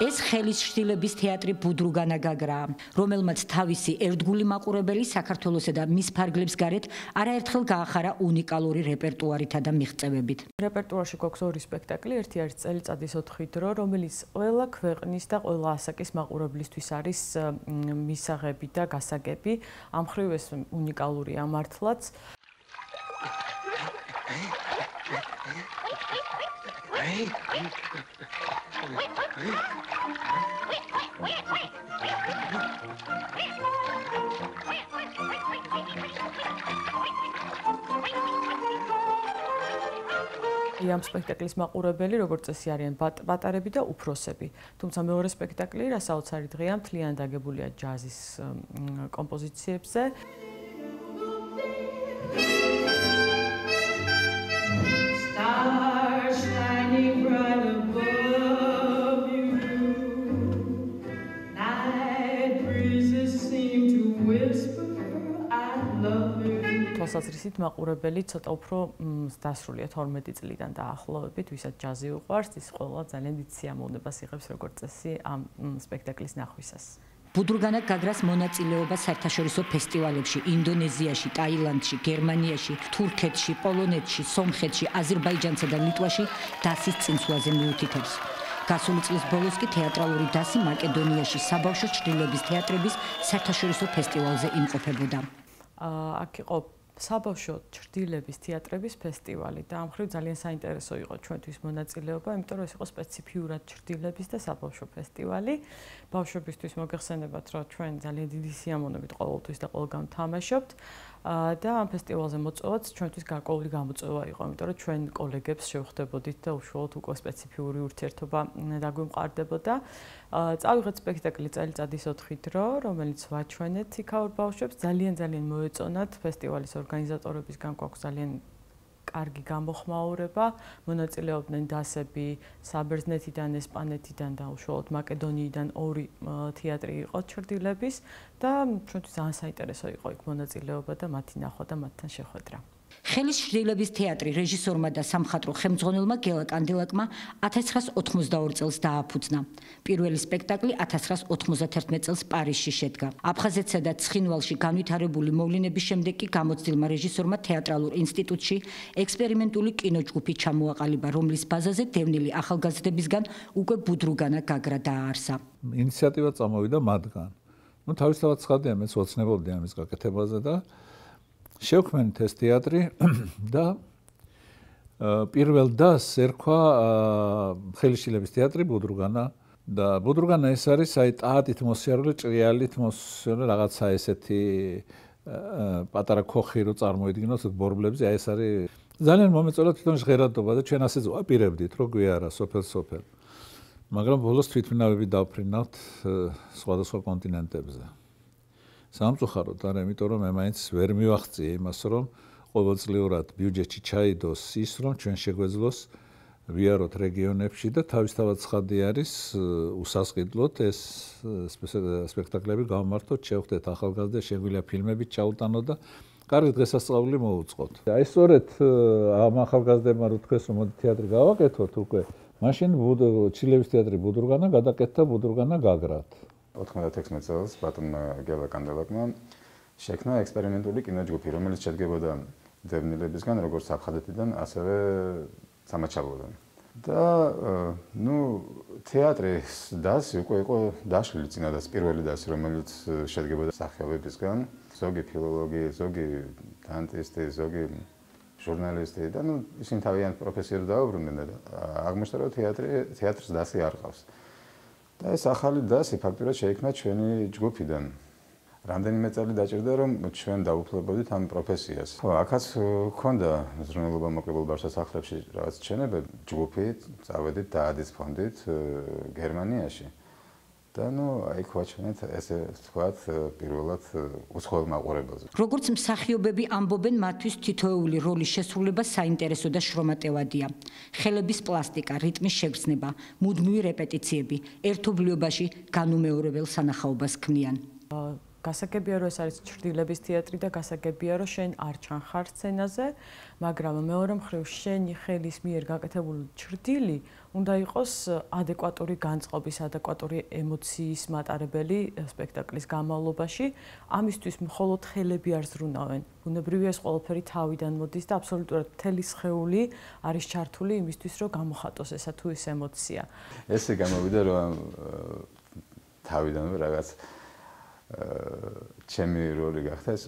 ეს ხელის შრდილების თეატრი ბუდრუგანა გაგრაა, რომელმაც თავისი ერთგული მაყურებელი საქართველოსა და მის ფარგლებს გარეთ არაერთხელ გაახარა უნიკალური რეპერტუარითა და მიღწევებით. რეპერტუარში გვაქვს ორი სპექტაკლი, ერთი არის წელიწადის 4 დრო, რომელიც ყველა ქვეყნის და ყველა ასაკის მაყურებლისთვის არის მისაღები და გასაგები. ამ მხრივ ეს უნიკალურია მართლაც. ამ სპექტაკლის მაყურებელი, როგორც წესი, არიან პატარები და უფროსები. თუმცა მეორე სპექტაკლი, რასაოცარი დღეა, მთლიანად აგებულია ჯაზის კომპოზიციებზე. თვალსაზრისით მაყურებელი ცოტა უფრო დასრულია 12 წლიდან დაახლოებით, ვისაც ჯაზი უყვარს, ის ყველა ძალიან დიდ სიამოვნებას იღებს როგორც წესი ამ სპექტაკლის ნახვისას. ბუდრუგანა გაგრას მონაწილეობა საერთაშორისო ფესტივალებში ინდონეზიაში, ტაილანდში, გერმანიაში, თურქეთში, პოლონეთში, სომხეთში, აზერბაიჯანსა და ლიტვაში დასის წინსვლაზე მიუთითებს. გასული წლის ბოლოს კი თეატრალური დასი მაკედონიაში საბავშვო ჩრდილოების თეატრების საერთაშორისო ფესტივალზე იმყოფებოდა. აქ იყო საბავშვო ჩრდილების თეატრების ფესტივალი და ამ მხრივ ძალიან საინტერესო იყო ჩვენთვის მონაწილეობა, იმიტომ რომ ეს იყო სპეციფიურად ჩრდილების და საბავშვო ფესტივალი. ბავშვებისთვის მოგეხსენებათ, რომ ჩვენ ძალიან დიდი სიამოვნებით ყოველთვის და ყველგან თამაშობთ და ამ ფესტივალზე მოწვევაც ჩვენთვის გარკვეული გამოწვევა იყო, იმიტომ რომ ჩვენ კოლეგებს შევხვდებოდით და უშუალოდ უკვე სპეციფიური ურთიერთობა დაგვიმყარდებოდა. წავიღეთ სპექტაკლი წელიწადის 4 დრო, რომელიც ვაჩვენეთ იქაურ ბავშვებს. ძალიან მოეწონათ ფესტივალის ორგანიზატორებისგან გვაქვს ძალიან კარგი გამოხმაურება. მონაწილეობდნენ დასები საბერძნეთიდან, ესპანეთიდან და უშუალოდ მაკედონიიდან 2 თეატრი იყო ჩრდილების და ჩვენთვის ძალიან საინტერესო იყო იქ მონაწილეობა და მათი ნახვა და მათთან შეხვედრა. ხელის შრდილების თეატრი რეჟისორმა და სამხატვრო ხელმძღვანელმა გელა კანდილაკმა 1982 წელს დააფუძნა. პირველი სპექტაკლი 1991 წელს პარიზში შედგა. აფხაზეთსა და ცხინვალში განვითარებული მოვლენების შემდეგ კი გამოცდილმა რეჟისორმა თეატრალურ ინსტიტუტში ექსპერიმენტული კინოჯგუფი ჩამოაყალიბა, რომლის ბაზაზე დევნილი ახალგაზრდებისგან უკვე ბუდრუგანა გაგრა დააარსა. ინიციატივა წამოვიდა მათგან. თავისთავად ცხადია, მეც ოცნებობდი ამის გაკეთებაზე და შევქმნით ეს თეატრი და პირველ დასს ერქვა ხელისშილების თეატრი ბუდრუგანა და ბუდრუგანა ეს არის ტაატით მოსიარულე, ჭრიალით მოსიარულე რაღაცა ესეთი პატარა ქოხი რო წარმოიდგინოთ ბორბლებზე, ეს არის ძალიან მომეწონა თვითონ ჟღერადობა და ჩვენ ასეც ვაპირებდით, რო გვიარა სოფელ. მაგრამ ბოლოს თვითმფრინავები დავფრინავთ სხვადასხვა კონტინენტებზე. სამწუხაროდ არა, იმიტომ რომ მე მაინც ვერ მივახციე იმას, რომ ყოველწლიურად ბიუჯეტში ჩაიდოს ის, რომ ჩვენ შეგვეძლოს ვიაროთ რეგიონებში და თავისთავად ცხადი არის უსასყიდლოდ ეს სპექტაკლები გავმართოთ, შევხვდეთ ახალგაზრდა, შეგვიძლია ფილმებით ჩაუტანოთ და კარგი დღესასწაული მოუწყოთ. აი სწორედ ამ ახალგაზრდებმა რო თქვეს, რომ მოდი თეატრი გავაკეთოთ უკვე, მაშინ ჩრდილების თეატრი ბუდრუგანა გადაკეთდა ბუდრუგანა გაგრად. 96 წელს ბატონმა გელა კანდილაკმა შექმნა ექსპერიმენტული კინოჯგუფი, რომელიც შედგებოდა დევნილებისგან, როგორც აფხაზეთიდან, ასევე სამაჩაბლოდან. და თეატრის დასი უკვე იყო დაშლილი წინადას პირველი დასი, რომელიც შედგებოდა მსახიობებისგან, ზოგი ფილოლოგი, ზოგი დანტისტი, ზოგი ჟურნალისტი და ისინი თავიანთ პროფესიებს დაუბრუნდნენ და აღმოჩნდა, რომ თეატრს დასი არ ყავს. და ეს ახალი დასი ფაქტურად შეიქმნა ჩვენი ჯგუფიდან. რამდენიმე წელი დაჭირდა, რომ ჩვენ დაუფლებოდით ამ პროფესიას. აქაც ჰქონდა ზრუნველობა მოკლებულ ბავშვსახლებში რაღაც ჩენებები, ჯგუფით წავედით დაადის ფონდით გერმანიაში. და აი გვაჩვენეთ ესე ვთქვათ პირველად უცხოელ მაყურებელზე. როგორც მსახიობები ამბობენ, მათთვის თითოეული როლის შესრულება საინტერესო და შრომატევადია. ხელების პლასტიკა, რიტმის შეგრძნება, მუდმივი რეპეტიციები ერთობლიობაში განუმეორებელ სანახაობას ქმნიან. გასაგებია, რომ ეს არის ჩრდილების თეატრი და გასაგებია, რომ შენ არ ჩანხარ სცენაზე, მაგრამ მეორე მხრივ შენი ხელის მიერ გაკეთებული ჩრდილი უნდა იყოს ადეკვატური განწყობის, ადეკვატური ემოციის მატარებელი სპექტაკლის განმავლობაში. ამისთვის მხოლოდ ხელები არ ზრუნავენ. ბუნებრივია ეს ყველაფერი თავიდან მოდის და აბსოლუტურად მთელი სხეული არის ჩართული იმისთვის, რომ გამოხატოს ესა თუ ის ემოცია. ესე გამოვიდა, რომ თავიდანვე რაღაც ჩემი როლი გახდა ეს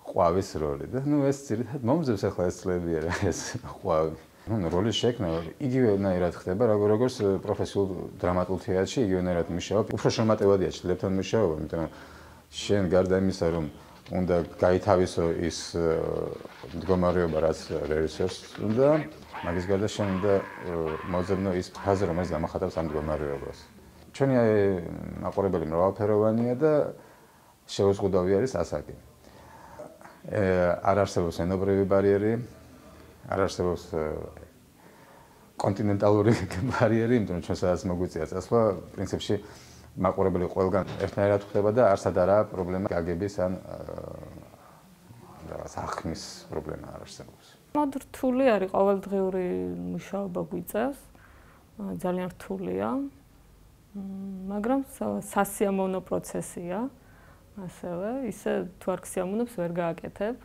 ყვავის როლი და ეს ძირითადად მომზებს ახლა ეს წლებია რა ეს ყვავი. როლის შექმნა იგივენაირად ხდება, როგორც პროფესიულ დრამატულ თეატრში იგივენაირად მუშაობ. უფრო შემატევადია ჩლებთან მუშაობა, იმიტომ რომ შენ გარდა იმისა, რომ უნდა გაითავისო ის მდგომარეობა, რაც რეჟისორს უნდა, მაგის გარდა შენ უნდა მოძებნო ის ფაზა, რომელიც დამახატავს ამ მდგომარეობას. ჩვენი მაყურებელი მრავალფეროვანია და შეუზღუდავი არის ასაკი. არ არსებობს ენობრივი ბარიერი, არ არსებობს კონტინენტალური ბარიერი, იმიტომ რომ ჩვენ სადაც მოგვიწია წასვლა, პრინციპში მაყურებელი ყველგან ერთნაირად ხდება და არსად არაა პრობლემა გაგების ან რაღაც ახმის პრობლემა არ არსებობს. რთული არის ყოველდღიური მუშაობა გვიწევს, ძალიან რთულია, მაგრამ სასიამოვნო პროცესია, ასევე ისე თუ არ გსიამოვნებს ვერ გააკეთებ.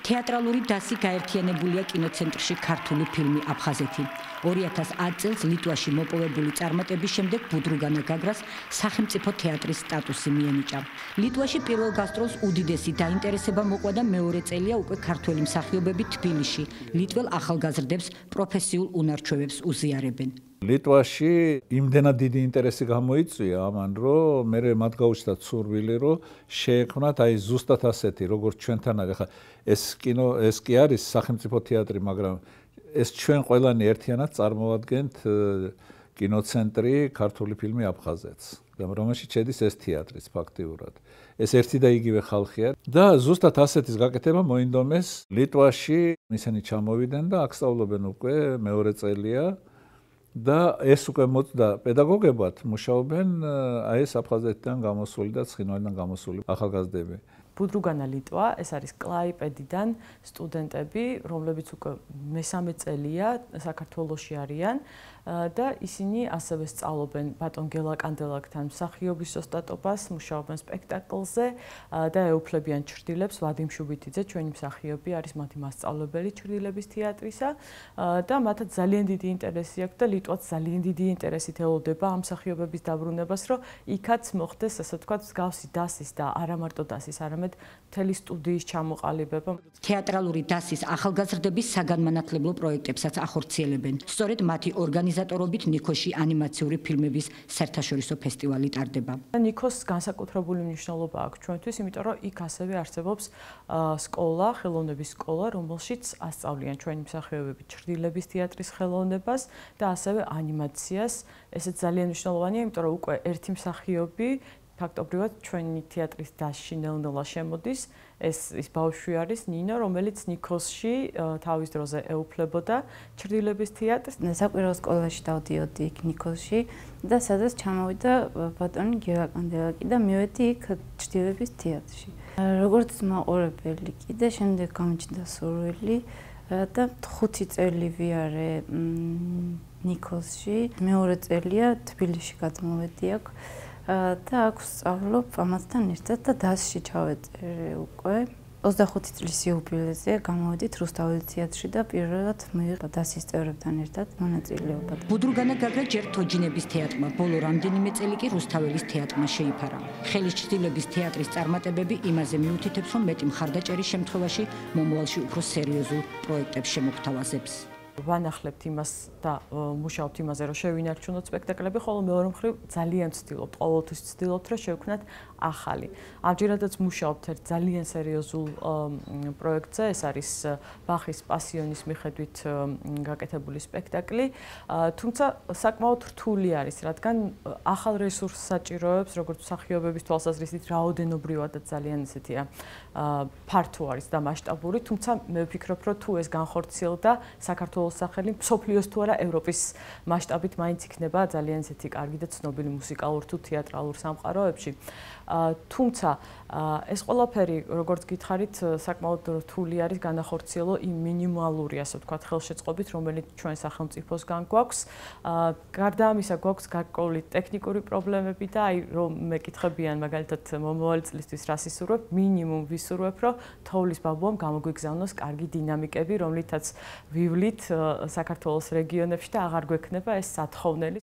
თეატრალური დასი გაერთიანებულია კინოცენტრში ქართული ფილმი აფხაზეთი. 2010 წელს ლიტვაში მოპოვებული წარმატების შემდეგ ბუდრუგანა გაგრას სახელმწიფო თეატრის სტატუსი მიენიჭა. ლიტვაში პირველ გასტროლს უდიდესი დაინტერესება მოყვა და მეორე წელია უკვე ქართველი მსახიობები თბილისში ლიტველ ახალგაზრდებს პროფესიულ უნარჩვევებს უზიარებენ. ლიტვაში იმდენად დიდი ინტერესი გამოიწვია ამან, რომ მე მათ გაუჩნდათ სურვილი, რომ შეექმნათ აი ზუსტად ასეთი, როგორც ჩვენთან არის. ხა ეს კი არის სახელმწიფო თეატრი, მაგრამ ეს ჩვენ ყველანი ერთიანად წარმოვადგენთ კინოცენტრი ქართული ფილმი აფხაზეთს, რომელშიც შედის ეს თეატრიც ფაქტიურად. ეს ერთი და იგივე ხალხია და ზუსტად ასეთის გაკეთება მოინდომეს ლიტვაში, ისინი ჩამოვიდნენ და აქ სწავლობენ უკვე მეორე წელია. და ეს უკვე მოწდა პედაგოგებად მუშაობენ აი ეს აფხაზეთიდან გამოსული და ცხინვალიდან გამოსული ახალგაზრდები. ბუდრუგანა ლიტვა, ეს არის კლაიპედიდან სტუდენტები, რომლებიც უკვე მესამე წელია საქართველოში არიან და ისინი ასევე სწავლობენ ბატონ გელა კანდელაკთან მსახიობის ოსტატობას, მუშაობენ სპექტაკლზე და ეუფლებიან ჩრდილებს. ვადიმ შუბიტიძე, ჩვენი მსახიობი, არის მათი მასწავლებელი ჩრდილების თეატრისა და მათაც ძალიან დიდი ინტერესი აქვს და ლიტვაც ძალიან დიდი ინტერესით ელოდება ამ მსახიობების დაბრუნებას, რომ იქაც მოხდეს, ასე ვთქვათ, მსგავსი დასის და არა მარტო დასის, არამედ მთელი სტუდიის ჩამოყალიბება. თეატრალური დასის ახალგაზრდების საგანმანათლებლო პროექტებსაც ახორციელებენ. სწორედ მათი ორგანიზატორობით ნიქოში ანიმაციური ფილმების საერთაშორისო ფესტივალი ტარდება. ნიქოს განსაკუთრებული მნიშვნელობა აქვს ჩვენთვის, იმიტომ რომ იქ ასევე არსებობს სკოლა, ხელოვნების სკოლა, რომელშიც ასწავლიან ჩვენი მსახიობები ჩრდილების თეატრის ხელოვნებას და ასევე ანიმაციას. ესეც ძალიან მნიშვნელოვანია, იმიტომ რომ უკვე ერთი მსახიობი ფაქტობრივად ჩვენი თეატრის დასში ნელ-ნელა შემოდის. ეს ბავშვი არის ნინო, რომელიც ნიქოსში თავის დროზე ეუფლებოდა ჩრდილების თეატრს. საკვირაო სკოლაში დავდიოდი იქ ნიქოსში და სადაც ჩამოვიდა ბატონი გელა კანდელაკი და მივედი იქ ჩრდილების თეატრში. როგორც მაყურებელი კიდე შემდეგ გამიჩნდა სურვილი და 5 წელი ვიარე ნიქოსში, მეორე წელია თბილისში გადმოვედი აქ. და აქ ვსწავლობ ამასთან ერთად და დასში ჩავეწერე უკვე 25 წლის იუბილეზე გამოვედით რუსთაველის თეატრში და პირველად მივიღე დასის წევრებთან ერთად მონაწილეობა. ბუდრუგანა გაგრა ჯერ თოჯინების თეატრმა, ბოლო რამდენიმე წელი კი რუსთაველის თეატრმა შეიფარა. ხელის ჩრდილების თეატრის წარმატებები იმაზე მიუთითებს, რომ მეტი მხარდაჭერის შემთხვევაში მომავალში უფრო სერიოზულ პროექტებს შემოგთავაზებს. ვანახლებთ იმას და მუშაობთ იმაზე, რომ შევინარჩუნოთ სპექტაკლები, ხოლო მეორე მხრივ ძალიან ვცდილობთ, ყოველთვის ვცდილობთ, რომ შევქმნათ ახალი. ამჯერადაც მუშაობთ ერთ ძალიან სერიოზულ პროექტზე, ეს არის ბახის პასიონის მიხედვით გაკეთებული სპექტაკლი, თუმცა საკმაოდ რთული არის, რადგან ახალ რესურსს საჭიროებს, როგორც მსახიობების თვალსაზრისით, რაოდენობრივადაც ძალიან ისეთია ფართო არის და მასშტაბური, თუმცა მე ვფიქრობ, რომ თუ ეს განხორციელდა, საქართველოს საქართველოს სახელი მსოფლიოს თუ არა ევროპის მასშტაბით მაინც იქნება ძალიან ისეთი კარგი და ცნობილი მუსიკალურ თუ თეატრალურ სამყაროებში. თუმცა ეს ყველაფერი, როგორც გითხარით, საკმაოდ რთული არის განახორციელო იმ მინიმალური, ასე ვთქვათ, ხელშეწყობით, რომელიც ჩვენ სახელმწიფოსგან გვაქვს. გარდა ამისა, გვაქვს გარკვეული ტექნიკური პრობლემები და აი რომ მეკითხებიან მაგალითად მომავალი წლისთვის რას ისურვებ, მინიმუმ ვისურვებ, რომ თოვლის ბაბუამ გამოგვიგზავნოს კარგი დინამიკები, რომლითაც ვივლით საქართველოს რეგიონებში და აღარ გვექნება ეს სათხოვნელი.